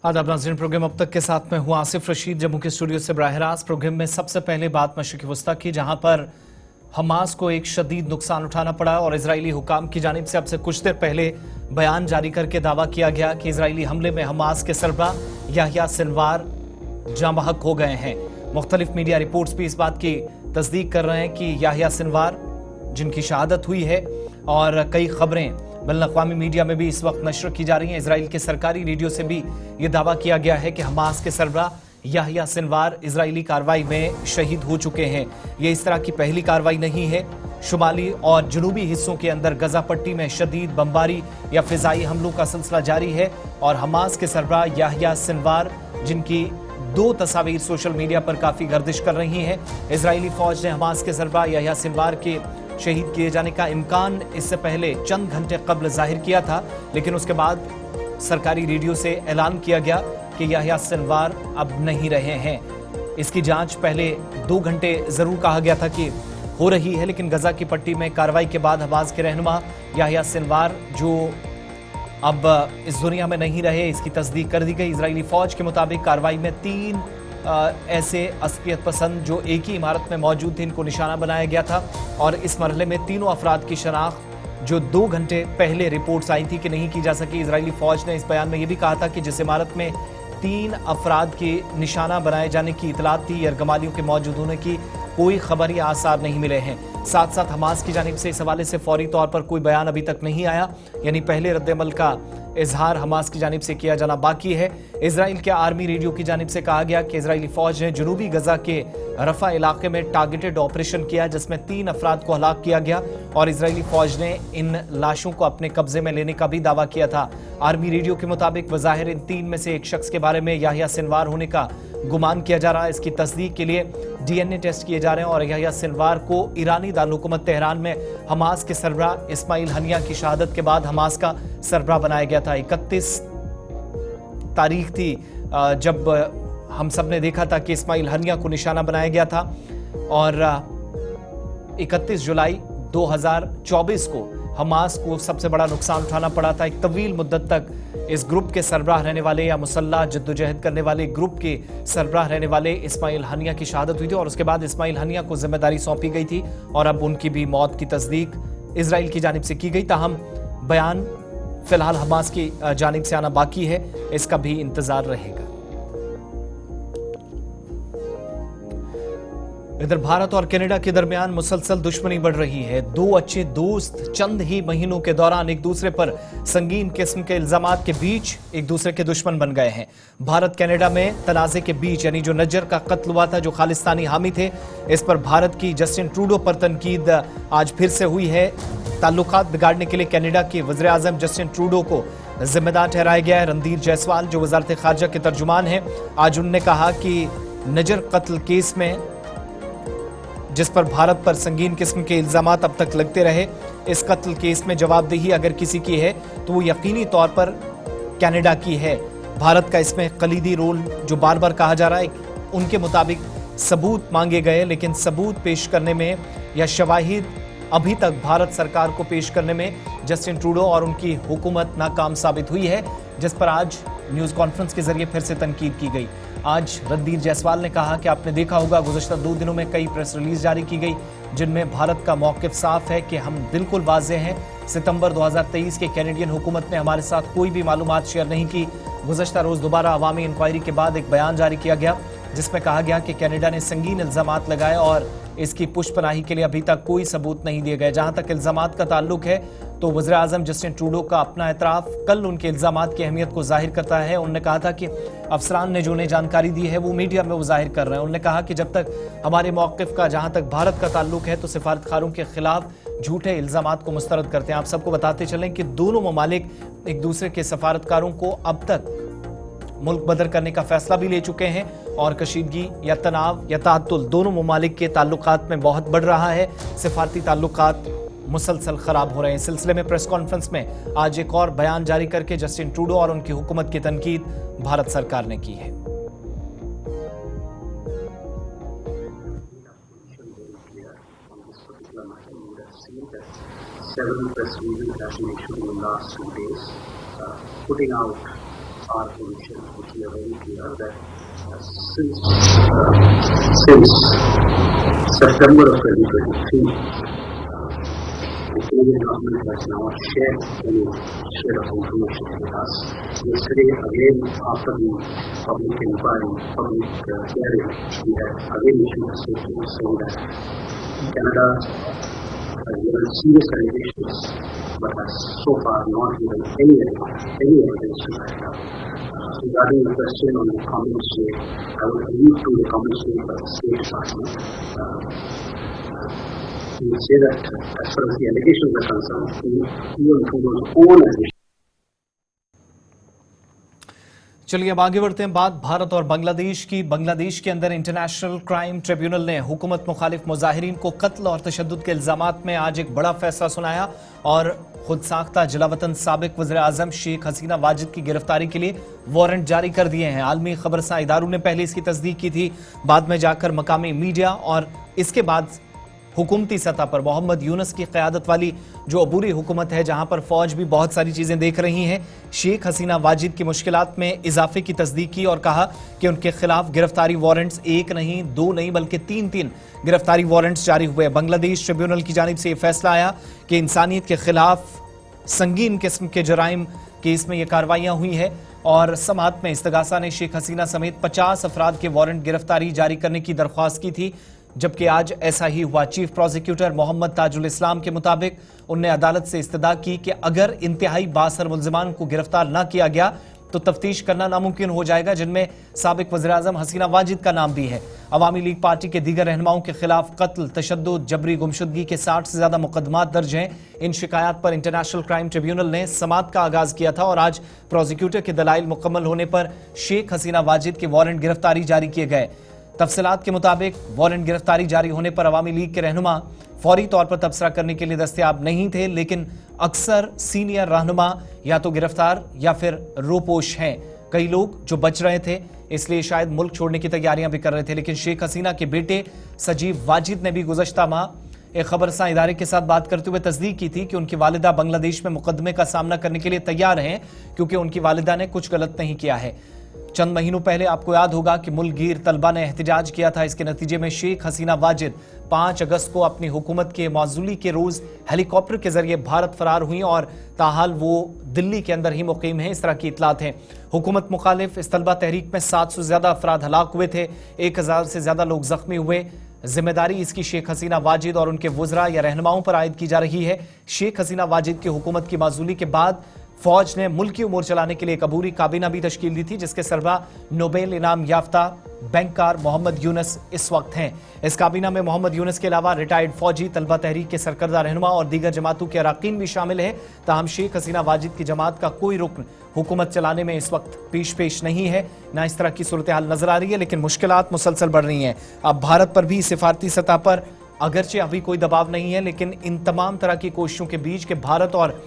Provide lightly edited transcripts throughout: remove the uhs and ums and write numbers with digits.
आदाब नाज़रीन, प्रोग्राम अब तक के साथ में हूँ आसिफ रशीद जम्मू के स्टूडियो से बराह रास्त। प्रोग्राम में सबसे पहले बात मशरिक़ी वस्ता की, जहाँ पर हमास को एक शदीद नुकसान उठाना पड़ा और इजरायली हुकाम की जानिब से अब से कुछ देर पहले बयान जारी करके दावा किया गया कि इजरायली हमले में हमास के सरबराह याह्या सिनवार जाँ बहक हो गए हैं। मुख्तलिफ मीडिया रिपोर्ट्स भी इस बात की तस्दीक कर रहे हैं कि याह्या सिनवार जिनकी शहादत हुई है, और कई खबरें बैनुल-अक़वामी मीडिया में भी इस वक्त नशर की जा रही हैं। इजराइल के सरकारी रेडियो से भी ये दावा किया गया है कि हमास के सरबराह याह्या सिनवार इजरायली कार्रवाई में शहीद हो चुके हैं। ये इस तरह की पहली कार्रवाई नहीं है। शुमाली और जनूबी हिस्सों के अंदर गजा पट्टी में शदीद बमबारी या फिजाई हमलों का सिलसिला जारी है, और हमास के सरबराह याह्या सिनवार जिनकी दो तस्वीर सोशल मीडिया पर काफी गर्दिश कर रही हैं। इजरायली फौज ने हमास के सरबराह याह्या सिनवार के शहीद किए जाने का इम्कान इससे पहले चंद घंटे कबल जाहिर किया था, लेकिन उसके बाद सरकारी रेडियो से ऐलान किया गया कि याह्या सिनवार अब नहीं रहे हैं। इसकी जांच पहले 2 घंटे जरूर कहा गया था कि हो रही है, लेकिन गजा की पट्टी में कार्रवाई के बाद हमास के रहनुमा याह्या सिनवार जो अब इस दुनिया में नहीं रहे, इसकी तस्दीक कर दी गई। इजरायली फौज के मुताबिक कार्रवाई में 3 ऐसे असलियत पसंद जो एक ही इमारत में मौजूद थे, इनको निशाना बनाया गया था, और इस मरहले में तीनों अफराद की शनाख्त जो 2 घंटे पहले रिपोर्ट्स आई थी कि नहीं की जा सकी। इजरायली फौज ने इस बयान में यह भी कहा था कि जिस इमारत में 3 अफराद के निशाना बनाए जाने की इतलात थी, यरगमालियों के मौजूद होने की कोई खबर या आसार नहीं मिले हैं। साथ साथ हमास की जानिब से इस हवाले से फौरी तौर पर कोई बयान अभी तक नहीं आया, यानी पहले रद्द-ए-अमल का इजहार हमास की जानिब से किया जाना बाकी है। इजराइल के आर्मी रेडियो की जानिब से कहा गया कि इजरायली फौज ने जनूबी गजा के रफा इलाके में टारगेटेड ऑपरेशन किया, जिसमें 3 अफराद को हलाक किया गया, और इजरायली फौज ने इन लाशों को अपने कब्जे में लेने का भी दावा किया था। आर्मी रेडियो के मुताबिक बज़ाहिर इन 3 में से एक शख्स के बारे में याह्या सिनवार होने का गुमान किया जा रहा है। इसकी तस्दीक के लिए DNA टेस्ट किए जा रहे हैं, और याह्या सिनवार को ईरानी दारुल-हुकूमत तेहरान में हमास के सरबराह इस्माइल हनिया की शहादत के बाद हमास का सरबराह बनाया गया था। 31 तारीख थी जब हम सब ने देखा था कि इस्माइल हनिया को निशाना बनाया गया था, और 31 जुलाई 2024 को हमास को सबसे बड़ा नुकसान उठाना पड़ा था। एक तवील मुद्दत तक इस ग्रुप के सरबराह रहने वाले या मुसल्लह जद्दोजहद करने वाले ग्रुप के सरबराह रहने वाले इस्माइल हनिया की शहादत हुई थी, और उसके बाद इस्माइल हनिया को जिम्मेदारी सौंपी गई थी, और अब उनकी भी मौत की तस्दीक इजराइल की जानिब से की गई। ताहम बयान फिलहाल हमास की जानिब से आना बाकी है, इसका भी इंतजार रहेगा। इधर भारत और कनाडा के दरमियान मुसलसल दुश्मनी बढ़ रही है। 2 अच्छे दोस्त चंद ही महीनों के दौरान एक दूसरे पर संगीन किस्म के इल्जामात के बीच एक दूसरे के दुश्मन बन गए हैं। भारत कनाडा में तनाज़े के बीच, यानी जो नज्जर का कत्ल हुआ था, जो खालिस्तानी हामी थे, इस पर भारत की जस्टिन ट्रूडो पर तनकीद आज फिर से हुई है। ताल्लुकात बिगाड़ने के लिए कनाडा के वज़ीर आज़म जस्टिन ट्रूडो को जिम्मेदार ठहराया गया है। रणधीर जायसवाल जो वज़ारत ख़ारजा के तर्जुमान हैं, आज उन्होंने कहा कि नजर कत्ल केस में जिस पर भारत पर संगीन किस्म के इल्जामात अब तक लगते रहे, इस कत्ल केस में जवाबदेही अगर किसी की है तो वो यकीनी तौर पर कनाडा की है। भारत का इसमें कलीदी रोल जो बार बार कहा जा रहा है, उनके मुताबिक सबूत मांगे गए, लेकिन सबूत पेश करने में या शवाहिद अभी तक भारत सरकार को पेश करने में जस्टिन ट्रूडो और उनकी हुकूमत नाकाम साबित हुई है, जिस पर आज न्यूज़ कॉन्फ्रेंस के जरिए फिर से तनकीद की गई। आज रणधीर जायसवाल ने कहा कि आपने देखा होगा गुज़श्ता 2 दिनों में कई प्रेस रिलीज जारी की गई, जिनमें भारत का मौक़िफ़ साफ है कि हम बिल्कुल वाज़ेह हैं। सितंबर 2023 के कैनेडियन हुकूमत ने हमारे साथ कोई भी मालूमात शेयर नहीं की। गुज़श्ता रोज़ दोबारा अवामी इंक्वायरी के बाद एक बयान जारी किया गया, जिसमें कहा गया कि कनाडा ने संगीन इल्ज़ामात लगाए और इसकी पुष्पनाही के लिए अभी तक कोई सबूत नहीं दिए गए। जहां तक इल्ज़ामात का ताल्लुक है, तो वज़ीर आज़म जस्टिन ट्रूडो का अपना एतराफ़ कल उनके इल्ज़ामात की अहमियत को जाहिर करता है। उन्होंने कहा था कि अफसरान ने जो उन्हें जानकारी दी है वो मीडिया में वो जाहिर कर रहे हैं। उन्होंने कहा कि जब तक हमारे मौक़िफ़ का, जहाँ तक भारत का ताल्लुक है, तो सिफारतखारों के खिलाफ झूठे इल्ज़ामात को मुस्तरद करते हैं। आप सबको बताते चलें कि दोनों ममालिक एक दूसरे के सफारतकारों को अब तक मुल्क बदर करने का फैसला भी ले चुके हैं, और कशीदगी या तनाव या तातुल दोनों ममालिक के ताल्लुकात में बहुत बढ़ रहा है। सिफारती ताल्लुकात मुसलसल खराब हो रहे हैं। इस सिलसिले में प्रेस कॉन्फ्रेंस में आज एक और बयान जारी करके जस्टिन ट्रूडो और उनकी हुकूमत की तनकीद भारत सरकार ने की है। Several press releases have been issued in the last 2 days, putting out our position, which we are very clear that since September of 2023, the Canadian government has not shared any share of information with us. Yesterday, again, after the public inquiry, public hearing, we had again issued a statement saying that Canada has given serious allegations, but has so far not given any evidence to back it up. Regarding the question on the comments made, I would allude to the comments made by the State Department. We would say that as far as the allegations are concerned, even from those own allegations. चलिए अब आगे बढ़ते हैं बात भारत और बांग्लादेश की। बांग्लादेश के अंदर इंटरनेशनल क्राइम ट्रिब्यूनल ने हुकूमत मुखालिफ मुजाहिरीन को कत्ल और तशद्दुद के इल्जामात में आज एक बड़ा फैसला सुनाया और खुद साख्ता जलावतन साबिक वज़ीर आज़म शेख हसीना वाजिद की गिरफ्तारी के लिए वारंट जारी कर दिए हैं। आलमी खबरसां इदारों ने पहले इसकी तस्दीक की थी, बाद में जाकर मकामी मीडिया और इसके बाद हुकूमती सतह पर मोहम्मद यूनुस की क़यादत वाली जो अबूरी हुकूमत है, जहां पर फौज भी बहुत सारी चीजें देख रही हैं, शेख हसीना वाजिद की मुश्किलात में इजाफे की तस्दीक की और कहा कि उनके खिलाफ गिरफ्तारी वारंट्स एक नहीं, दो नहीं, बल्कि तीन गिरफ्तारी वारंट्स जारी हुए। बांग्लादेश ट्रिब्यूनल की जानिब से यह फैसला आया कि इंसानियत के खिलाफ संगीन किस्म के जराइम की इसमें यह कार्रवाइयां हुई है और समात में इस्तगासा ने शेख हसीना समेत 50 अफराद के वारंट गिरफ्तारी जारी करने की दरख्वास्त की थी, जबकि आज ऐसा ही हुआ। चीफ प्रोसिक्यूटर मोहम्मद ताजुल इस्लाम के मुताबिक उनने अदालत से इस्तदा की कि अगर इंतहाई बासर मुल्जिमान को गिरफ्तार न किया गया तो तफ्तीश करना नामुमकिन हो जाएगा, जिनमें साबिक वज़ीर आज़म हसीना वाजिद का नाम भी है। अवामी लीग पार्टी के दीगर रहनुमाओं के खिलाफ कत्ल, तशद्दुद, जबरी गुमशुदगी के 60 से ज्यादा मुकदमात दर्ज हैं। इन शिकायत पर इंटरनेशनल क्राइम ट्रिब्यूनल ने समात का आगाज किया था और आज प्रोसिक्यूटर के दलाइल मुकम्मल होने पर शेख हसीना वाजिद के वारंट गिरफ्तारी जारी किए गए। तफसीलात के मुताबिक वारंट गिरफ्तारी जारी होने पर अवामी लीग के रहनुमा फौरी तौर पर तबसरा करने के लिए दस्तयाब नहीं थे, लेकिन अक्सर सीनियर रहनुमा या तो गिरफ्तार या फिर रोपोश हैं। कई लोग जो बच रहे थे इसलिए शायद मुल्क छोड़ने की तैयारियां भी कर रहे थे, लेकिन शेख हसीना के बेटे सजीव वाजिद ने भी गुज़श्ता माह एक खबरसां इदारे के साथ बात करते हुए तस्दीक की थी कि उनकी वालिदा बांग्लादेश में मुकदमे का सामना करने के लिए तैयार हैं, क्योंकि उनकी वालिदा ने कुछ गलत नहीं किया है। चंद महीनों पहले आपको याद होगा कि मुल्कगीर तलबा ने एहतजाज किया था। इसके नतीजे में शेख हसीना वाजिद 5 अगस्त को अपनी हुकूमत के मौजूली के रोज हेलीकॉप्टर के जरिए भारत फरार हुई और ताहाल वो दिल्ली के अंदर ही मुकीम है, इस तरह की इतलात हैं। हुकूमत मुखालिफ इस तलबा तहरीक में 700 से ज्यादा अफराद हलाक हुए थे, 1000 से ज्यादा लोग जख्मी हुए। जिम्मेदारी इसकी शेख हसीना वाजिद और उनके वुज़रा या रहनुमाओं पर आयद की जा रही है। शेख हसीना वाजिद की हुकूमत की माजूली के बाद फौज ने मुल्की उमूर चलाने के लिए एक अबूरी काबीना भी तश्कील दी थी, जिसके सरबराह नोबेल इनाम याफ्ता बैंकर मोहम्मद यूनुस इस वक्त हैं। इस काबीना में मोहम्मद यूनुस के अलावा रिटायर्ड फौजी, तलबा तहरीक के सरकर्दा रहनुमा और दीगर जमातों के अरकान भी शामिल हैं। ताहम शेख हसीना वाजिद की जमात का कोई रुकन हुकूमत चलाने में इस वक्त पेश नहीं है, ना इस तरह की सूरत हाल नजर आ रही है, लेकिन मुश्किलात मुसलसल बढ़ रही हैं। अब भारत पर भी सिफारती सतह पर अगरचे अभी कोई दबाव नहीं है, लेकिन इन तमाम तरह की कोशिशों के बीच के भारत और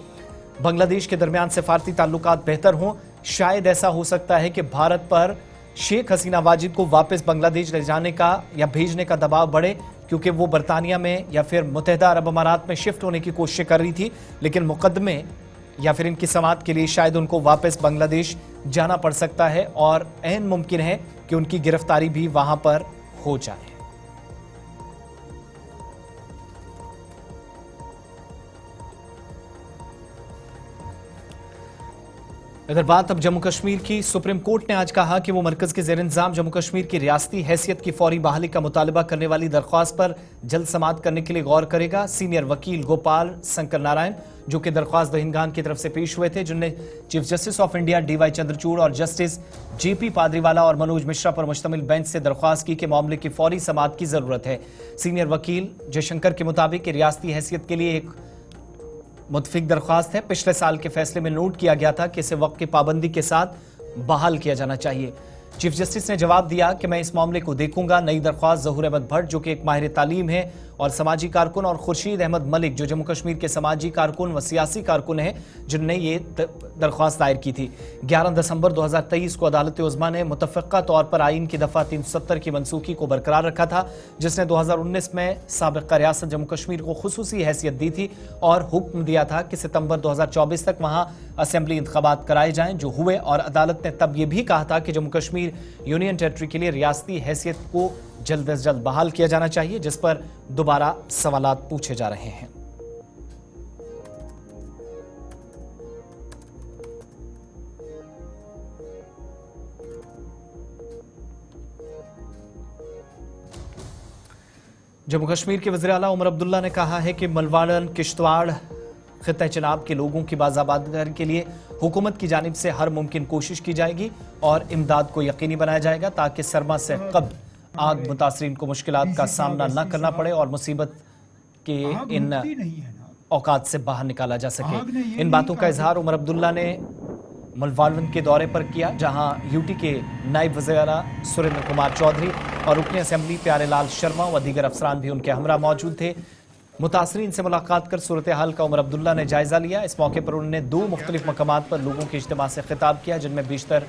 बांग्लादेश के दरमियान सिफारती ताल्लुकात बेहतर हों, शायद ऐसा हो सकता है कि भारत पर शेख हसीना वाजिद को वापस बांग्लादेश ले जाने का या भेजने का दबाव बढ़े, क्योंकि वो बरतानिया में या फिर मुत्तहिदा अरब अमारात में शिफ्ट होने की कोशिश कर रही थी, लेकिन मुकदमे या फिर इनकी समात के लिए शायद उनको वापस बांग्लादेश जाना पड़ सकता है और ऐन मुमकिन है कि उनकी गिरफ्तारी भी वहां पर हो जाए। इधर बात अब जम्मू कश्मीर की। सुप्रीम कोर्ट ने आज कहा कि वो मरकज के ज़ेर इंतजाम जम्मू कश्मीर की रियासती हैसियत की फौरी बहाली का मुतालबा करने वाली दरख्वास्त पर जल्द समाअत करने के लिए गौर करेगा। सीनियर वकील गोपाल शंकर नारायण, जो कि दरख्वास्त दहिंदगान की तरफ से पेश हुए थे, जिनने chief justice of India DY Chandrachud और जस्टिस JP पादरीवाला और मनोज मिश्रा पर मुश्तमिल बेंच से दरख्वास्त की कि मामले की फौरी समाअत की जरूरत है। सीनियर वकील जयशंकर के मुताबिक रियासती हैसियत के लिए एक मुतफिक दरख्वास्त है। पिछले साल के फैसले में नोट किया गया था कि इसे वक्त की पाबंदी के साथ बहाल किया जाना चाहिए। चीफ जस्टिस ने जवाब दिया कि मैं इस मामले को देखूंगा। नई दरख्वास्त ज़हूर अहमद भट्ट, जो कि एक माहिर तालीम है اور سماجی کارکن اور خورشید احمد ملک جو جموں کشمیر کے سماجی کارکن و سیاسی کارکن ہیں جنہوں نے یہ درخواست دائر کی تھی۔ 11 دسمبر 2023 کو عدالت عظمیٰ نے متفقہ طور پر آئین کی دفعہ 370 کی منسوخی کو برقرار رکھا تھا، جس نے 2019 میں سابقہ ریاست جموں کشمیر کو خصوصی حیثیت دی تھی اور حکم دیا تھا کہ ستمبر 2024 تک وہاں اسمبلی انتخابات کرائے جائیں، جو ہوئے، اور عدالت نے تب یہ بھی کہا تھا کہ جموں کشمیر یونین ٹیریٹری کے لیے ریاستی حیثیت کو جلد از جلد بحال کیا جانا چاہیے، جس پر دوبارہ سوالات پوچھے جا رہے ہیں۔ جموں کشمیر کے وزیر اعلیٰ عمر عبداللہ نے کہا ہے کہ ملواڑن کشتواڑ خطہ چناب کے لوگوں کی بازآبادی کے لیے حکومت کی جانب سے ہر ممکن کوشش کی جائے گی اور امداد کو یقینی بنایا جائے گا تاکہ سرما سے قبل آگ متاثرین کو مشکلات کا سامنا نہ کرنا پڑے اور مصیبت کے ان اوقات سے باہر نکالا جا سکے۔ ان باتوں کا اظہار عمر عبداللہ نے ملواڑن کے دورے پر کیا، جہاں یوٹی کے نائب وزیر اعلیٰ سریندر کمار چودھری اور رکن اسمبلی پیارے لال شرما و دیگر افسران بھی ان کے ہمراہ موجود تھے۔ متاثرین سے ملاقات کر صورتحال کا عمر عبداللہ نے جائزہ لیا۔ اس موقع پر انہوں نے 2 مختلف مقامات پر لوگوں کے اجتماع سے خطاب کیا جن میں بیشتر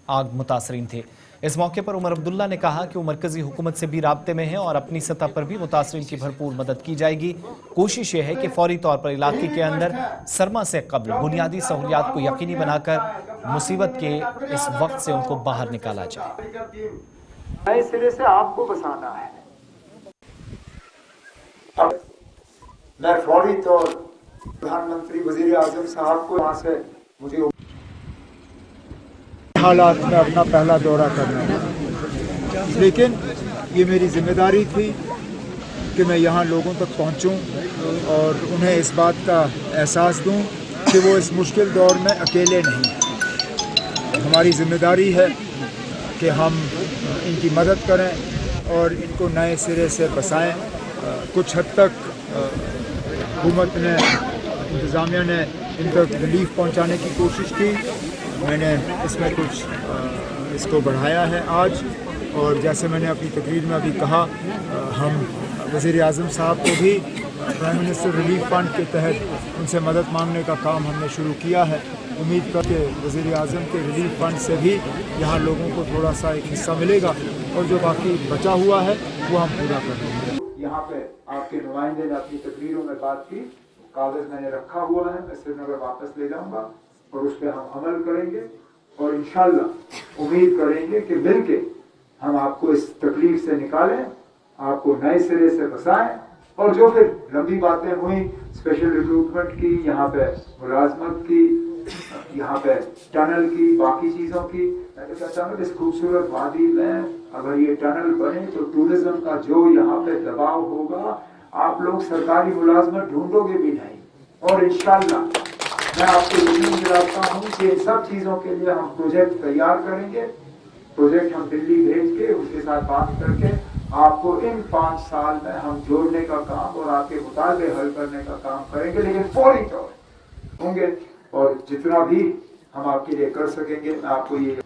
آگ متاثرین تھے۔ اس موقع پر عمر عبداللہ نے کہا کہ وہ مرکزی حکومت سے بھی رابطے میں ہیں اور اپنی سطح پر بھی متاثرین کی بھرپور مدد کی جائے گی۔ کوشش یہ ہے کہ فوری طور پر علاقے کے اندر سرما سے قبل بنیادی سہولیات کو یقینی بنا کر مصیبت کے اس وقت سے ان کو باہر نکالا جائے۔ نئے سرے سے آپ کو بسانا ہے۔ میں فوری طور پردھان منتری وزیر اعظم صاحب کو وہاں سے مجھے حالات میں اپنا پہلا دورہ کرنا ہے، لیکن یہ میری ذمہ داری تھی کہ میں یہاں لوگوں تک پہنچوں اور انہیں اس بات کا احساس دوں کہ وہ اس مشکل دور میں اکیلے نہیں ہیں۔ ہماری ذمہ داری ہے کہ ہم ان کی مدد کریں اور ان کو نئے سرے سے بسائیں۔ کچھ حد تک حکومت نے، انتظامیہ نے ان تک ریلیف پہنچانے کی کوشش کی، میں نے اس میں کچھ اس کو بڑھایا ہے آج، اور جیسے میں نے اپنی تقریر میں ابھی کہا، ہم وزیر اعظم صاحب کو بھی پرائم منسٹر ریلیف فنڈ کے تحت ان سے مدد مانگنے کا کام ہم نے شروع کیا ہے۔ امید کر کے وزیر اعظم کے ریلیف فنڈ سے بھی یہاں لوگوں کو تھوڑا سا ایک حصہ ملے گا اور جو باقی بچا ہوا ہے وہ ہم پورا کر دیں گے۔ یہاں پہ آپ کے نمائندے نے اپنی تقریروں میں بات کی، کاغذ میں نے رکھا ہوا ہے، میں سری نگر واپس لے جاؤں گا اور اس پہ ہم عمل کریں گے اور انشاءاللہ امید کریں گے کہ مل کے ہم آپ کو اس تکلیف سے نکالیں، آپ کو نئے سرے سے بسائیں، اور جو پھر لمبی باتیں ہوئیں اسپیشل ریکروٹمنٹ کی، یہاں پہ ملازمت کی، یہاں پہ ٹنل کی، باقی چیزوں کی، میں تو کہتا ہوں اس خوبصورت وادی میں اگر یہ ٹنل بنے تو ٹورزم کا جو یہاں پہ دباؤ ہوگا، آپ لوگ سرکاری ملازمت ڈھونڈو گے بھی نہیں، اور انشاءاللہ میں آپ کو یقین دلاتا ہوں کہ ان سب چیزوں کے لیے ہم پروجیکٹ تیار کریں گے۔ پروجیکٹ ہم دلی بھیج کے ان کے ساتھ بات کر کے آپ کو ان 5 سال میں ہم جوڑنے کا کام اور آپ کے مطالبے حل کرنے کا کام کریں گے، لیکن فوری طور ہوں گے، اور جتنا بھی ہم آپ کے لیے کر سکیں گے میں آپ کو یہ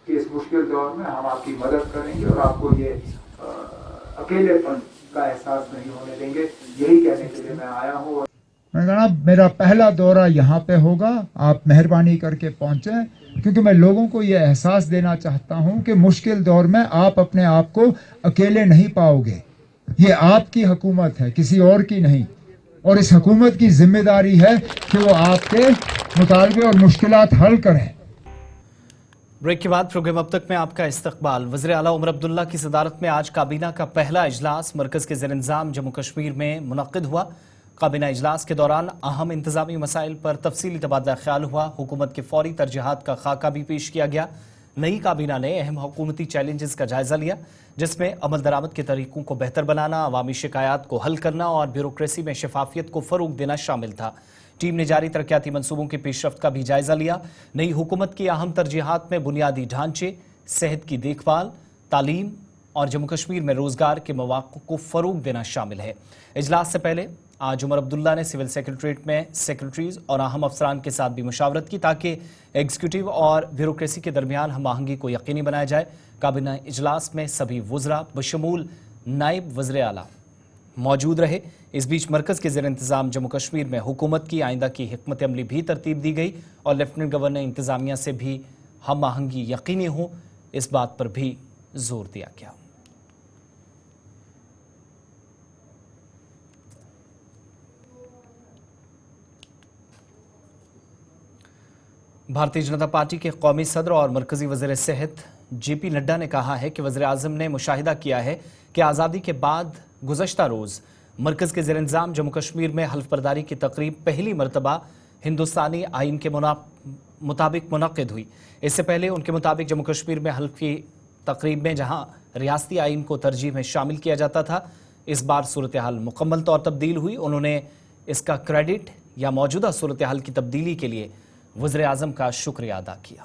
کہ اس مشکل دور میں ہم آپ کی مدد کریں گے اور آپ کو یہ اکیلے پن کا احساس نہیں ہونے دیں گے۔ یہی کہنے کے لیے میں آیا ہوں۔ میں نے کہا میرا پہلا دورہ یہاں پہ ہوگا، آپ مہربانی کر کے پہنچیں، کیونکہ میں لوگوں کو یہ احساس دینا چاہتا ہوں کہ مشکل دور میں آپ اپنے آپ کو اکیلے نہیں پاؤ گے۔ یہ آپ کی حکومت ہے، کسی اور کی نہیں، اور اس حکومت کی ذمہ داری ہے کہ وہ آپ کے مطالبے اور مشکلات حل کریں۔ بریک کے بعد پروگرام اب تک میں آپ کا استقبال۔ وزیر اعلیٰ عمر عبداللہ کی صدارت میں آج کابینہ کا پہلا اجلاس مرکز کے زیر انتظام جموں کشمیر میں منعقد ہوا۔ کابینہ اجلاس کے دوران اہم انتظامی مسائل پر تفصیلی تبادلہ خیال ہوا۔ حکومت کے فوری ترجیحات کا خاکہ بھی پیش کیا گیا۔ نئی کابینہ نے اہم حکومتی چیلنجز کا جائزہ لیا، جس میں عمل درآمد کے طریقوں کو بہتر بنانا، عوامی شکایات کو حل کرنا اور بیوروکریسی میں شفافیت کو فروغ دینا شامل تھا۔ ٹیم نے جاری ترقیاتی منصوبوں کی پیش رفت کا بھی جائزہ لیا۔ نئی حکومت کی اہم ترجیحات میں بنیادی ڈھانچے، صحت کی دیکھ بھال، تعلیم اور جموں کشمیر میں روزگار کے مواقع کو فروغ دینا شامل ہے۔ اجلاس سے پہلے آج عمر عبداللہ نے سول سیکرٹریٹ میں سیکرٹریز اور اہم افسران کے ساتھ بھی مشاورت کی تاکہ ایگزیکٹو اور بیوروکریسی کے درمیان ہم آہنگی کو یقینی بنایا جائے۔ کابینہ اجلاس میں سبھی وزراء بشمول نائب وزیر اعلیٰ मौजूद रहे। इस बीच मरकज के ज़ेर इंतज़ाम जम्मू कश्मीर में हुकूमत की आइंदा की हिकमत अमली भी तरतीब दी गई और लेफ्टिनेंट गवर्नर ने इंतज़ामिया से भी हम आहंगी यकीनी हो, इस बात पर भी जोर दिया गया। भारतीय जनता पार्टी के कौमी सदर और मरकजी वज़ीर सेहत JP नड्डा ने कहा है कि वज़ीर आज़म ने मुशाहिदा किया है कि आज़ादी के बाद गुज़श्ता रोज़ मरकज़ के ज़ेर इंतज़ाम जम्मू कश्मीर में हल्फ बर्दारी की तकरीब पहली मरतबा हिंदुस्तानी आइन के मुताबिक मुनक़्क़िद हुई। इससे पहले उनके मुताबिक जम्मू कश्मीर में हल्फ की तकरीब में जहां रियासती आइन को तरजीह में शामिल किया जाता था, इस बार सूरत हाल मुकम्मल तौर तब्दील हुई। उन्होंने इसका क्रेडिट या मौजूदा सूरत हाल की तब्दीली के लिए वज़ीर आज़म का शुक्रिया अदा किया।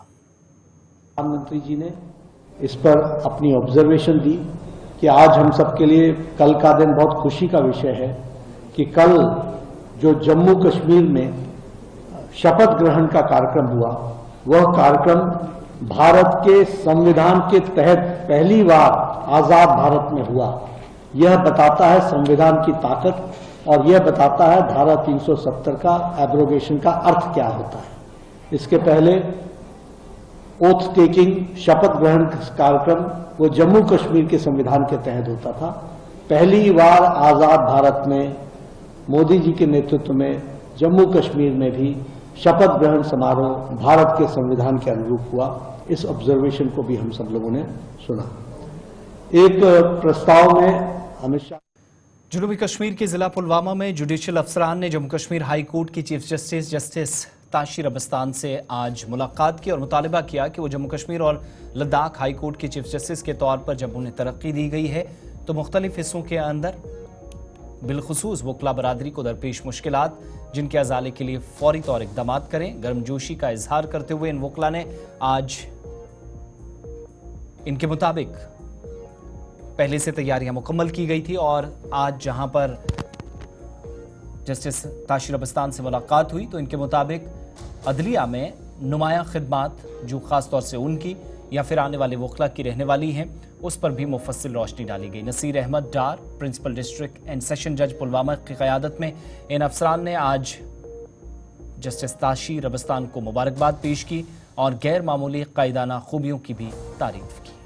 प्रधानमंत्री जी ने इस पर अपनी ऑब्जर्वेशन दी कि आज हम सब के लिए कल का दिन बहुत खुशी का विषय है कि कल जो जम्मू कश्मीर में शपथ ग्रहण का कार्यक्रम हुआ, वह कार्यक्रम भारत के संविधान के तहत पहली बार आजाद भारत में हुआ। यह बताता है संविधान की ताकत और यह बताता है धारा 370 का एब्रोगेशन का अर्थ क्या होता है। इसके पहले ओथ टेकिंग शपथ ग्रहण कार्यक्रम वो जम्मू कश्मीर के संविधान के तहत होता था। पहली बार आजाद भारत में मोदी जी के नेतृत्व में जम्मू कश्मीर में भी शपथ ग्रहण समारोह भारत के संविधान के अनुरूप हुआ। इस ऑब्जर्वेशन को भी हम सब लोगों ने सुना। एक प्रस्ताव में अमित शाह जनूबी कश्मीर के जिला पुलवामा में जुडिशियल अफसरान ने जम्मू कश्मीर हाई कोर्ट की चीफ जस्टिस ताशी रबस्तान से आज मुलाकात की और मुतालबा किया कि वो जम्मू कश्मीर और लद्दाख हाई कोर्ट के चीफ जस्टिस के तौर पर जब उन्हें तरक्की दी गई है तो मुख्तलिफ हिस्सों के अंदर बिलखुसूस वकला बरादरी को दरपेश मुश्किलात जिनके अजाले के लिए फौरी तौर इकदाम करें। गर्मजोशी का इजहार करते हुए इन वकला ने आज इनके मुताबिक पहले से तैयारियां मुकम्मल की गई थी और आज जहां पर जस्टिस ताशी रबस्तान से मुलाकात हुई तो इनके मुताबिक अदलिया में नुमाया खिदमात जो खास तौर से उनकी या फिर आने वाले वकला की रहने वाली हैं, उस पर भी मुफस्सिल रोशनी डाली गई। Naseer Ahmad Dar principal district and session जज पुलवामा की क़यादत में इन अफसरान ने आज जस्टिस ताशी रबस्तान को मुबारकबाद पेश की और गैर मामूली कायदाना खूबियों की भी तारीफ की।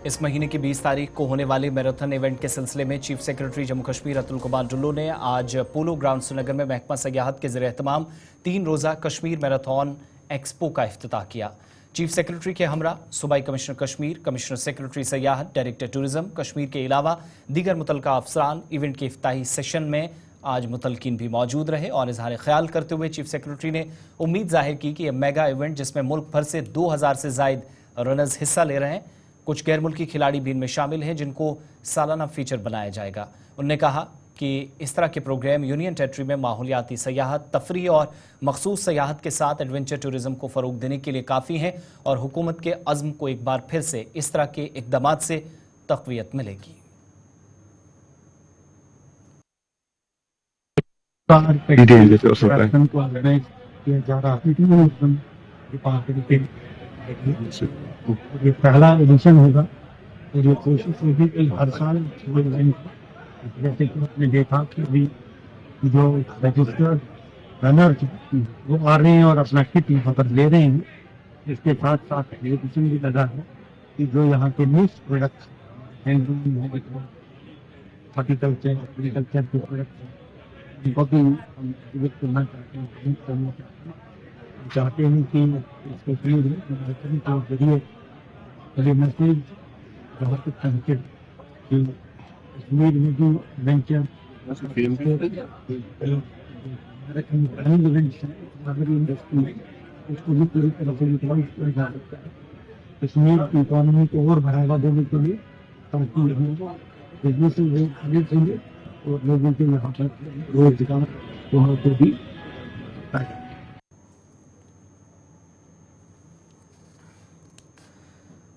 इस महीने की 20 तारीख को होने वाले मैराथन इवेंट के सिलसिले में चीफ सेक्रेटरी जम्मू कश्मीर अतुल कुमार डुल्लो ने आज पोलो ग्राउंड श्रीनगर में महकमा सयाहत के ज़रिए एहतमाम 3 रोज़ा कश्मीर मैराथन एक्सपो का इफ्तिताह किया। चीफ सेक्रेटरी के हमरा सूबाई कमिश्नर कश्मीर, कमिश्नर सेक्रेटरी सयाहत, डायरेक्टर टूरिज्म कश्मीर के अलावा दीगर मुतलका अफसरान इवेंट के इफ्ताही सेशन में आज मुतलकिन भी मौजूद रहे और इजहार ख्याल करते हुए चीफ सेक्रेटरी ने उम्मीद जाहिर की कि यह मेगा इवेंट जिसमें मुल्क भर से 2000 से जायद रनर्स हिस्सा ले रहे हैं, कुछ गैर मुल्की खिलाड़ी भी इनमें शामिल हैं जिनको सालाना फीचर बनाया जाएगा। उन्होंने कहा कि इस तरह के प्रोग्राम यूनियन टेरिटरी में माहौलियाती सयाहत, तफरीह और मखसूस सयाहत के साथ एडवेंचर टूरिज्म को फ़रोग देने के लिए काफ़ी हैं और हुकूमत के अज़्म को एक बार फिर से इस तरह के इक़दामात से तक़वियत मिलेगी। ये पहला एडिशन होगा और ये कोशिश होगी कि हर साल जैसे कि आपने देखा कि अभी जो रजिस्टर्ड रनर वो आ रहे हैं और अपना किट यहाँ पर ले रहे हैं। इसके साथ साथ एजुकेशन भी लगा है कि जो यहाँ के मिक्स प्रोडक्ट्स हॉर्टिकल्चर एग्रीकल्चर के प्रोडक्ट्स उनको भी हम विजिट करना चाहते हैं कि इसके जरिए बड़े मैसेज बहुत कनेक्टेड कि कश्मीर में भी वेंचर इंडस्ट्री उसको भी पूरी तरह से यूटिलाइज किया जा सकता है कश्मीर की इकोनॉमी को और बढ़ावा देने के लिए, ताकि बिजनेस होंगे और लोगों के यहाँ पर रोजगार वहाँ को भी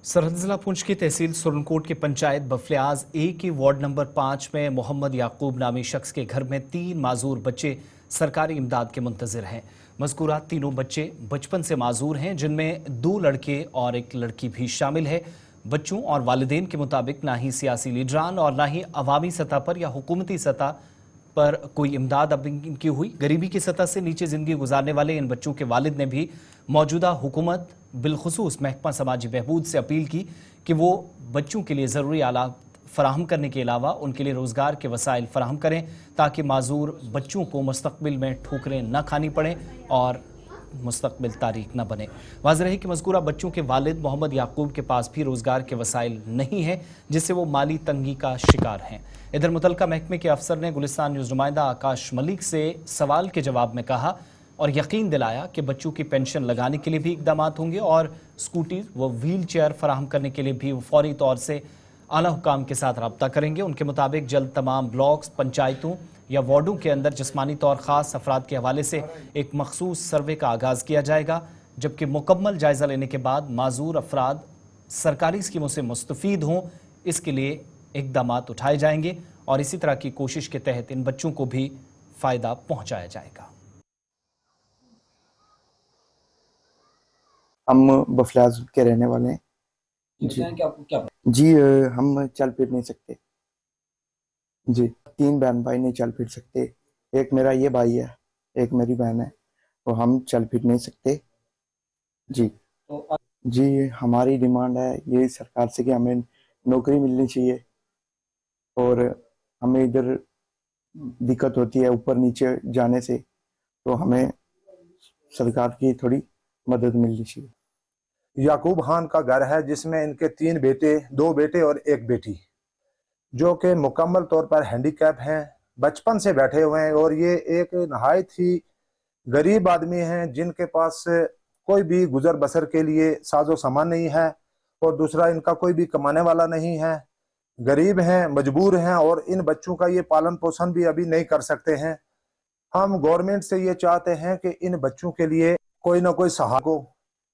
सरहद जिला पुंछ की तहसील सुरनकोट के पंचायत बफलियाज ए के वार्ड नंबर 5 में मोहम्मद याकूब नामी शख्स के घर में 3 माजूर बच्चे सरकारी इमदाद के मुंतजिर हैं। मज़कूरा तीनों बच्चे बचपन से माजूर हैं, जिनमें 2 लड़के और 1 लड़की भी शामिल है। बच्चों और वालिदैन के मुताबिक ना ही सियासी लीडरान और ना ही अवामी सतह पर या हुकूमती सतह पर कोई इमदाद अब इनकी हुई। गरीबी की सतह से नीचे ज़िंदगी गुजारने वाले इन बच्चों के वालिद ने भी मौजूदा हुकूमत बिलखुसूस महकमा समाजी बहबूद से अपील की कि वो बच्चों के लिए ज़रूरी आलात फराहम करने के अलावा उनके लिए रोज़गार के वसाइल फराहम करें, ताकि माजूर बच्चों को मुस्तकबिल में ठोकरें न खानी पड़ें और मुस्तकबिल तारीख न बने। वाज़ेह है कि मज़कूरा बच्चों के वालिद मोहम्मद याकूब के पास भी रोज़गार के वसाइल नहीं हैं, जिससे वो माली तंगी का शिकार हैं। इधर मुतलका महकमे के अफसर ने गुलिस्तान न्यूज़ नुमाइंदा आकाश मलिक से सवाल के जवाब में कहा और यकीन दिलाया कि बच्चों की पेंशन लगाने के लिए भी इकदाम होंगे और स्कूटी व व्हील चेयर फराहम करने के लिए भी वो फौरी तौर से आला हुकाम के साथ रब्ता करेंगे। उनके मुताबिक जल्द तमाम ब्लॉक्स, पंचायतों या वार्डों के अंदर जिस्मानी तौर ख़ास अफराद के हवाले से एक मखसूस सर्वे का आगाज़ किया जाएगा, जबकि मुकम्मल जायज़ा लेने के बाद माजूर अफराद सरकारी स्कीमों से मुस्तफ़ीद हों, इसके लिए इकदाम उठाए जाएंगे और इसी तरह की कोशिश के तहत इन बच्चों को भी फ़ायदा पहुँचाया जाएगा। हम बफलाज के रहने वाले हैं जी। हम चल फिर नहीं सकते जी। 3 बहन भाई नहीं चल फिर सकते। एक मेरा ये भाई है, एक मेरी बहन है, तो हम चल फिर नहीं सकते जी। जी हमारी डिमांड है ये सरकार से कि हमें नौकरी मिलनी चाहिए और हमें इधर दिक्कत होती है ऊपर नीचे जाने से, तो हमें सरकार की थोड़ी मदद मिलनी चाहिए। याकूब खान का घर है जिसमें इनके 3 बेटे, 2 बेटे और 1 बेटी, जो कि मुकम्मल तौर पर हैंडीकैप हैं, बचपन से बैठे हुए हैं और ये एक नहायत ही गरीब आदमी हैं जिनके पास कोई भी गुजर बसर के लिए साजो सामान नहीं है और दूसरा इनका कोई भी कमाने वाला नहीं है। गरीब हैं, मजबूर हैं और इन बच्चों का ये पालन पोषण भी अभी नहीं कर सकते हैं। हम गवर्नमेंट से ये चाहते हैं कि इन बच्चों के लिए कोई ना कोई सहारा को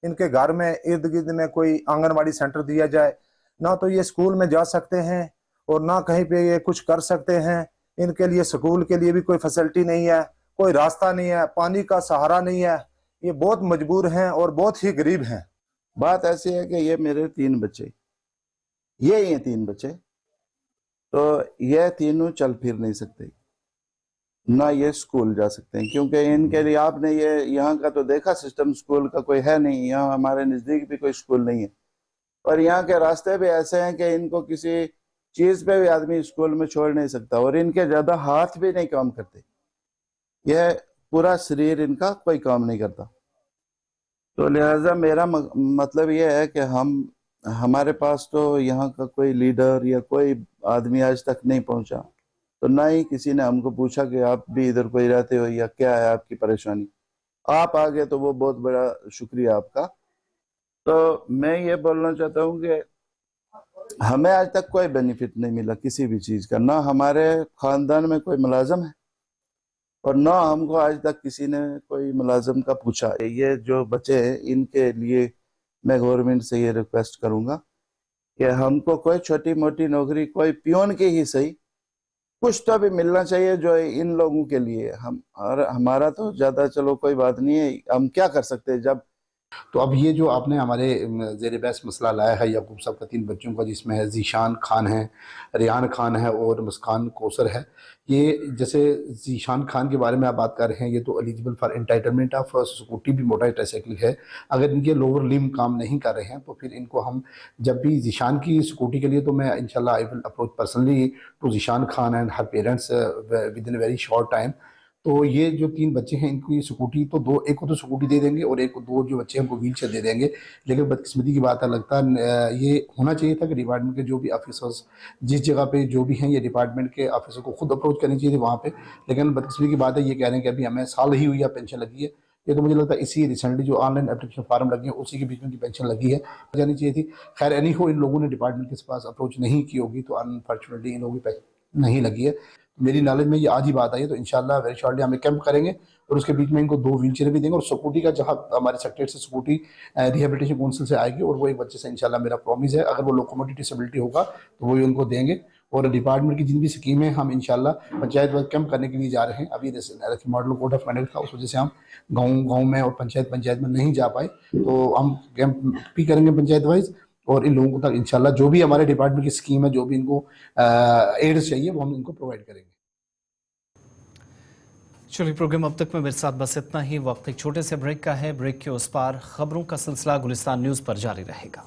इनके घर में इर्द गिर्द में कोई आंगनवाड़ी सेंटर दिया जाए। ना तो ये स्कूल में जा सकते हैं और ना कहीं पे ये कुछ कर सकते हैं। इनके लिए स्कूल के लिए भी कोई फैसिलिटी नहीं है, कोई रास्ता नहीं है, पानी का सहारा नहीं है। ये बहुत मजबूर हैं और बहुत ही गरीब हैं। बात ऐसी है कि ये मेरे 3 बच्चे, ये 3 बच्चे, तो ये तीनों चल फिर नहीं सकते, ना ये स्कूल जा सकते हैं, क्योंकि इनके लिए आपने ये यहाँ का तो देखा सिस्टम, स्कूल का कोई है नहीं। यहाँ हमारे नज़दीक भी कोई स्कूल नहीं है और यहाँ के रास्ते भी ऐसे हैं कि इनको किसी चीज़ पे भी आदमी स्कूल में छोड़ नहीं सकता और इनके ज़्यादा हाथ भी नहीं काम करते। यह पूरा शरीर इनका कोई काम नहीं करता। तो लिहाजा मेरा मतलब ये है कि हमारे पास तो यहाँ का कोई लीडर या कोई आदमी आज तक नहीं पहुँचा, तो ना ही किसी ने हमको पूछा कि आप भी इधर कोई रहते हो या क्या है आपकी परेशानी। आप आ गए तो वो बहुत बड़ा शुक्रिया आपका। तो मैं ये बोलना चाहता हूँ कि हमें आज तक कोई बेनिफिट नहीं मिला किसी भी चीज़ का, ना हमारे खानदान में कोई मुलाजम है और ना हमको आज तक किसी ने कोई मुलाजम का पूछा। ये जो बच्चे हैं इनके लिए मैं गवर्नमेंट से ये रिक्वेस्ट करूँगा कि हमको कोई छोटी मोटी नौकरी, कोई पियोन की ही सही, कुछ तो भी मिलना चाहिए जो इन लोगों के लिए। हमारा तो ज़्यादा चलो कोई बात नहीं है, हम क्या कर सकते हैं जब। तो अब ये जो आपने हमारे ज़ेर बहस मसला लाया है याकूब साहब का 3 बच्चों का, जिसमें है ज़ीशान खान है, रियान खान है और मुस्कान कौसर है। ये जैसे ज़ीशान खान के बारे में आप बात कर रहे हैं, ये तो eligible for entitlement of scooty भी मोटर ट्राइसाइकिल है। अगर इनके लोअर लिम्ब काम नहीं कर रहे हैं तो फिर इनको हम जब भी ज़ीशान की स्कूटी के लिए, तो मैं इंशाल्लाह I will approach personally to Zeeshan Khan and her parents within a very short time. तो ये जो 3 बच्चे हैं इनको ये स्कूटी तो एक को तो स्कूटी दे देंगे और 2 जो बच्चे हैं उनको व्हील चेयर दे देंगे। लेकिन बदकिस्मती की बात है, लगता है ये होना चाहिए था कि डिपार्टमेंट के जो भी ऑफिसर्स जिस जगह पे जो भी हैं, ये डिपार्टमेंट के ऑफिसर को खुद अप्रोच करनी चाहिए थी वहाँ पे। लेकिन बदकिस्मती की बात है, ये कह रहे हैं कि अभी हमें साल ही हुई है पेंशन लगी है। ये तो मुझे लगता है इसी रिसेंटली जो ऑनलाइन एप्लीकेशन फार्म लगे हैं उसी के बीच में की पेंशन लगी है, जानी चाहिए थी। खैर एनी हो, इन लोगों ने डिपार्टमेंट के पास अप्रोच नहीं की होगी तो अनफॉर्चुनेटली इन लोगों की पेंशन नहीं लगी है। मेरी नॉलेज में ये आज ही बात आई है, तो इंशाल्लाह वेरी शॉर्टली हमें कैंप करेंगे और उसके बीच में इनको 2 व्हील चेयर भी देंगे और स्कूटी का जहाँ हमारे सेक्रेटरी से स्कूटी रिहेबिलिटेशन काउंसिल से आएगी और वो एक बच्चे से इंशाल्लाह मेरा प्रॉमिस है, अगर वो लोकोमोटिव डिसेबिलिटी होगा तो वो उनको देंगे اور ڈپارٹمنٹ کی جن بھی اسکیمیں ہم انشاءاللہ پنچایت وائز کیمپ کرنے کے لیے جا رہے ہیں. ابھی ماڈل کوڈ آف کنڈکٹ تھا, اس وجہ سے ہم گاؤں میں اور پنچایت میں نہیں جا پائے, تو ہم کیمپ بھی کریں گے پنچایت وائز, اور ان لوگوں کو تک انشاءاللہ جو بھی ہمارے ڈپارٹمنٹ کی اسکیم ہے, جو بھی ان کو ایڈز چاہیے, وہ ہم ان کو پرووائڈ کریں گے. چلیے پروگرام اب تک میں میرے ساتھ بس اتنا ہی. وقت ایک چھوٹے سے بریک کا ہے. بریک کے اس پار خبروں کا سلسلہ گلستان نیوز پر جاری رہے گا.